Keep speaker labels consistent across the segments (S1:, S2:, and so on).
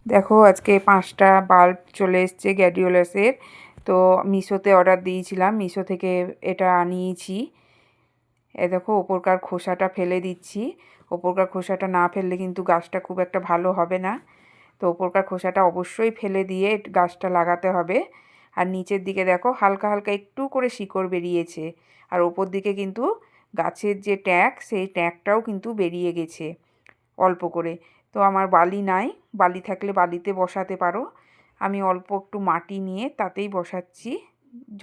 S1: দেখো আজকে 5টা বাল্ব চলে এসছে গ্যাডিওলাসের। তো মিশোতে অর্ডার দিয়েছিলাম, মিশো থেকে এটা আনিয়েছি। দেখো ওপরকার খোসাটা ফেলে দিচ্ছি। ওপরকার খোসাটা না ফেললে কিন্তু গাছটা খুব একটা ভালো হবে না। তো ওপরকার খোসাটা অবশ্যই ফেলে দিয়ে গাছটা লাগাতে হবে। আর নিচের দিকে দেখো হালকা হালকা একটু করে শিকড় বেরিয়েছে। আর ওপর দিকে কিন্তু গাছের যে ট্যাগ, সেই ট্যাগটাও কিন্তু বেরিয়ে গেছে অল্প করে। তো আমার বালি নাই, বালি থাকলে বালিতে বসাতে পারো। আমি অল্প একটু মাটি নিয়ে তাতেই বসাচ্ছি।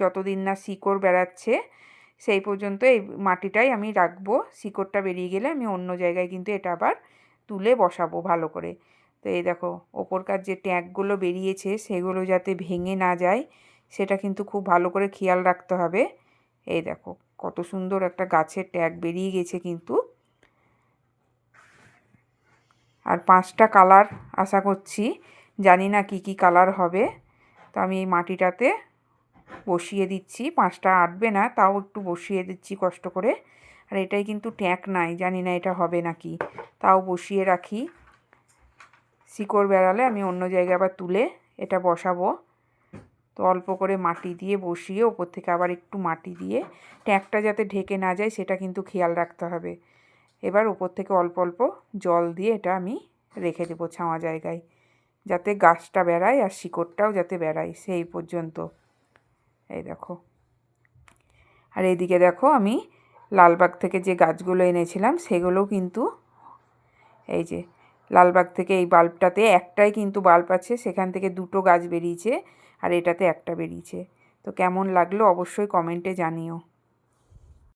S1: যতদিন না শিকড় বেরাচ্ছে সেই পর্যন্ত এই মাটিটাই আমি রাখবো। শিকড়টা বেরিয়ে গেলে আমি অন্য জায়গায় কিন্তু এটা আবার তুলে বসাবো ভালো করে। তো এই দেখো ওপরকার যে ট্যাগগুলো বেরিয়েছে সেগুলো যাতে ভেঙে না যায় সেটা কিন্তু খুব ভালো করে খেয়াল রাখতে হবে। এই দেখো কত সুন্দর একটা গাছের ট্যাগ বেরিয়ে গেছে কিন্তু। আর 5টা কালার আশা করছি, জানি না কি কি কালার হবে। তো আমি এই মাটিটাতে বসিয়ে দিচ্ছি, 5টা আটবে না তাও একটু বসিয়ে দিচ্ছি কষ্ট করে। আর এটাই কিন্তু ট্যাঁক নাই, জানি না এটা হবে নাকি, তাও বসিয়ে রাখি। শিকড় বেরালে আমি অন্য জায়গায় আবার তুলে এটা বসাবো। তো অল্প করে মাটি দিয়ে বসিয়ে ওপর থেকে আবার একটু মাটি দিয়ে ট্যাঁকটা যাতে ঢেকে না যায় সেটা কিন্তু খেয়াল রাখতে হবে। এবার ওপর থেকে অল্প অল্প জল দিয়ে এটা আমি রেখে দেবো ছাওয়া জায়গায়, যাতে গাছটা বেরায় আর শিকড়টাও যাতে বেরায় সেই পর্যন্ত। এই দেখো। আর এইদিকে দেখো আমি লালবাগ থেকে যে গাছগুলো এনেছিলাম সেগুলোও কিন্তু এই যে লালবাগ থেকে এই বাল্বটাতে একটাই কিন্তু বাল্ব আছে, সেখান থেকে 2টো গাছ বেরিয়েছে আর এটাতে একটা বেরিয়েছে। তো কেমন লাগলো অবশ্যই কমেন্টে জানিও।